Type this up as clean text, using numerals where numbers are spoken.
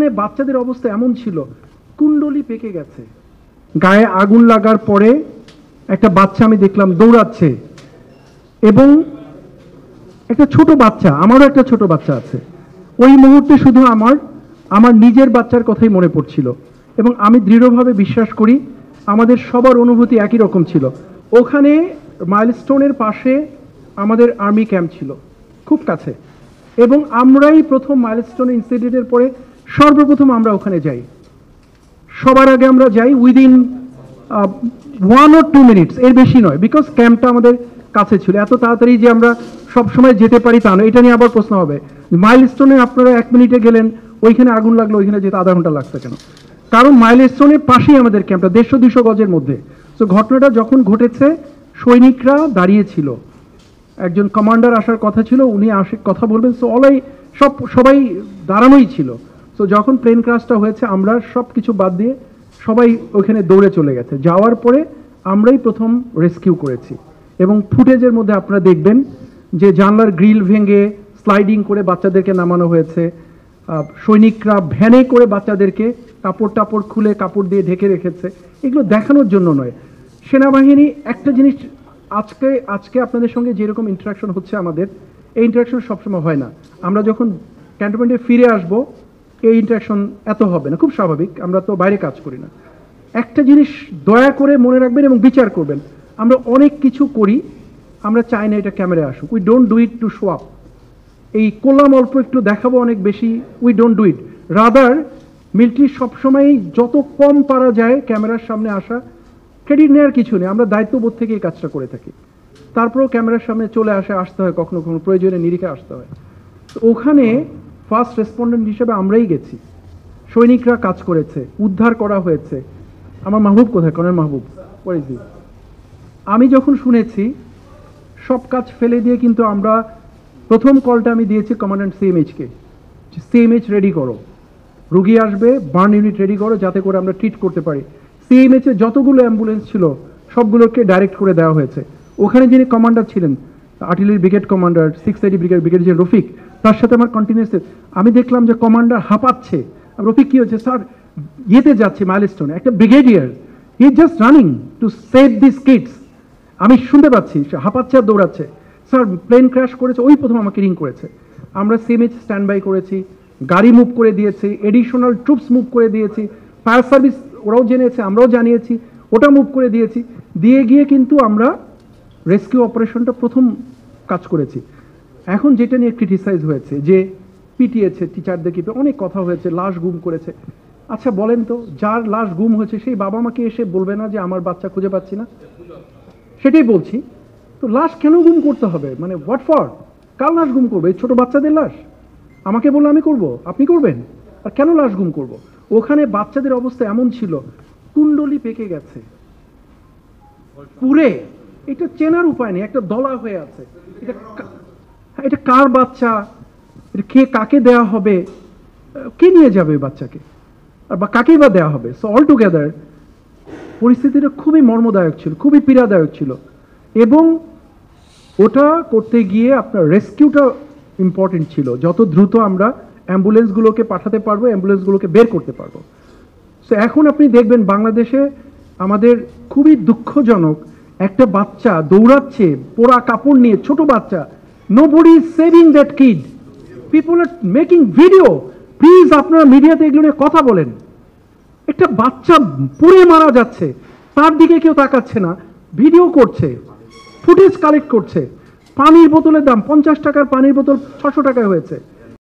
ওখানে বাচ্চাদের অবস্থা এমন ছিল, কুণ্ডলি পেকে গেছে, গায়ে আগুন লাগার পরে একটা বাচ্চা আমি দেখলাম দৌড়াচ্ছে, এবং একটা ছোট বাচ্চা, আমারও একটা ছোট বাচ্চা আছে। ওই মুহূর্তে শুধু আমার নিজের বাচ্চার কথাই মনে পড়ছিল, এবং আমি দৃঢ়ভাবে বিশ্বাস করি আমাদের সবার অনুভূতি একই রকম ছিল। ওখানে মাইলস্টোনের পাশে আমাদের আর্মি ক্যাম্প ছিল, খুব কাছে, এবং আমরাই প্রথম মাইলস্টোন ইনসিডেন্টের পরে সর্বপ্রথম আমরা ওখানে যাই। সবার আগে আমরা যাই উইদিন 1 or 2 মিনিটস, এর বেশি নয়, বিকজ ক্যাম্পটা আমাদের কাছে ছিল। এত তাড়াতাড়ি যে আমরা সব সময় যেতে পারি তা নয়। এটা নিয়ে আবার প্রশ্ন হবে, মাইলস্টোনে আপনারা 1 মিনিটে গেলেন, ওইখানে আগুন লাগলো, ওইখানে যেতে আধা ঘন্টা লাগছে কেন? কারণ মাইলস্টোনের পাশেই আমাদের ক্যাম্পটা, 150-200 গজের মধ্যে। তো ঘটনাটা যখন ঘটেছে সৈনিকরা দাঁড়িয়েছিল, একজন কমান্ডার আসার কথা ছিল, উনি আসে কথা বলবেন, সো সবাই দাঁড়ানোই ছিল। সো যখন প্লেন ক্রাশটা হয়েছে আমরা সব কিছু বাদ দিয়ে সবাই ওইখানে দৌড়ে চলে গেছে। যাওয়ার পরে আমরাই প্রথম রেস্কিউ করেছি, এবং ফুটেজের মধ্যে আপনারা দেখবেন যে জানলার গ্রিল ভেঙে স্লাইডিং করে বাচ্চাদেরকে নামানো হয়েছে। সৈনিকরা ভ্যানে করে বাচ্চাদেরকে কাপড় টাপড় খুলে কাপড় দিয়ে ঢেকে রেখেছে। এগুলো দেখানোর জন্য নয়। সেনাবাহিনী একটা জিনিস, আজকে আপনাদের সঙ্গে যেরকম ইন্টারাকশন হচ্ছে আমাদের, এই ইন্টারাকশন সবসময় হয় না। আমরা যখন ক্যান্টনমেন্টে ফিরে আসবো এই ইন্টারাকশন এত হবে না, খুব স্বাভাবিক, আমরা তো বাইরে কাজ করি না। একটা জিনিস দয়া করে মনে রাখবেন এবং বিচার করবেন, আমরা অনেক কিছু করি, আমরা চাই না এটা ক্যামেরায় আসুক। We don't do it to show up. এই করলাম অল্প একটু দেখাবো অনেক বেশি, we don't do it. Rather military সবসময় যত কম পারা যায় ক্যামেরার সামনে আসা, ক্রেডিট নেওয়ার কিছু নেই, আমরা দায়িত্ববোধ থেকে এই কাজটা করে থাকি। তারপরেও ক্যামেরার সামনে চলে আসতে হয়, কখনো কখনো প্রয়োজনে নিরিখে আসতে হয়। তো ওখানে ফার্স্ট রেসপন্ডেন্ট হিসেবে আমরাই গেছি, সৈনিকরা কাজ করেছে, উদ্ধার করা হয়েছে। আমার মাহবুব কোথায়? কর্নেল মাহবুব, আমি যখন শুনেছি সব কাজ ফেলে দিয়ে, কিন্তু আমরা প্রথম কলটা আমি দিয়েছি কমান্ড্যান্ট সিএমএইচকে, সিএমএইচ রেডি করো, রুগী আসবে, বার্ন ইউনিট রেডি করো, যাতে করে আমরা ট্রিট করতে পারি। সিএমএইচ এর যতগুলো অ্যাম্বুলেন্স ছিল সবগুলোকে ডাইরেক্ট করে দেওয়া হয়েছে। ওখানে যিনি কমান্ডার ছিলেন, artillery brigade commander, 680 brigadier Rafiq, তার সাথে আমার কন্টিনিউয়াস, আমি দেখলাম যে কমান্ডার হাঁপাচ্ছে। রফিক কি হচ্ছে স্যার? ইয়েতে যাচ্ছে মাইলস্টোনে, একটা brigadier, he just running to save this kids. আমি শুনতে পাচ্ছি সে হাঁপাচ্ছে আর দৌড়াচ্ছে। স্যার প্লেন ক্র্যাশ করেছে, ওই প্রথম আমাকে রিং করেছে। আমরা সিএমএইচ স্ট্যান্ড বাই করেছি, গাড়ি মুভ করে দিয়েছি, এডিশনাল ট্রুপস মুভ করে দিয়েছি, ফায়ার সার্ভিস ওরাও জেনেছে, আমরাও জানিয়েছি, ওটা মুভ করে দিয়েছি। দিয়ে গিয়ে কিন্তু আমরা রেস্কিউ অপারেশনটা প্রথম কাজ করেছি। এখন যেটা নিয়ে ক্রিটিসাইজ হয়েছে যে পিটিয়েছে টিচারদেরকে, অনেক কথা হয়েছে, লাশ গুম করেছে। আচ্ছা বলেন তো, যার লাশ গুম হয়েছে সেই বাবা মাকে এসে বলবে না যে আমার বাচ্চা খুঁজে পাচ্ছি না? সেটাই বলছি। তো লাশ কেন গুম করতে হবে? মানে হোয়াট ফর? কার লাশ গুম করবে? এই ছোট বাচ্চাদের লাশ? আমাকে বললে আমি করব, আপনি করবেন? আর কেন লাশ গুম করব? ওখানে বাচ্চাদের অবস্থা এমন ছিল, কুণ্ডলি পেকে গেছে পুরে, এটা চেনার উপায় নেই, একটা দলা হয়ে আছে। এটা কার বাচ্চা? এটা কে কাকে দেয়া হবে? কে নিয়ে যাবে বাচ্চাকে? আর বা কাকেই বা দেওয়া হবে? সো অল টুগেদার পরিস্থিতিটা খুবই মর্মদায়ক ছিল, খুবই পীড়াদায়ক ছিল। এবং ওটা করতে গিয়ে আপনার রেস্কিউটা ইম্পর্টেন্ট ছিল, যত দ্রুত আমরা অ্যাম্বুলেন্সগুলোকে পাঠাতে পারবো, অ্যাম্বুলেন্সগুলোকে বের করতে পারবো। সো এখন আপনি দেখবেন বাংলাদেশে আমাদের খুবই দুঃখজনক, একটা বাচ্চা দৌড়াচ্ছে পোড়া কাপড় নিয়ে, ছোট বাচ্চা, nobody is saving that kid, people are making video. Please আপনারা মিডিয়াতে এগুলো নিয়ে কথা বলেন। একটা বাচ্চা পুড়ে মারা যাচ্ছে, তার দিকে কেউ তাকাচ্ছে না, ভিডিও করছে, ফুটেজ কালেক্ট করছে। পানির বোতলের দাম 50 টাকার পানির বোতল 600 টাকায় হয়েছে।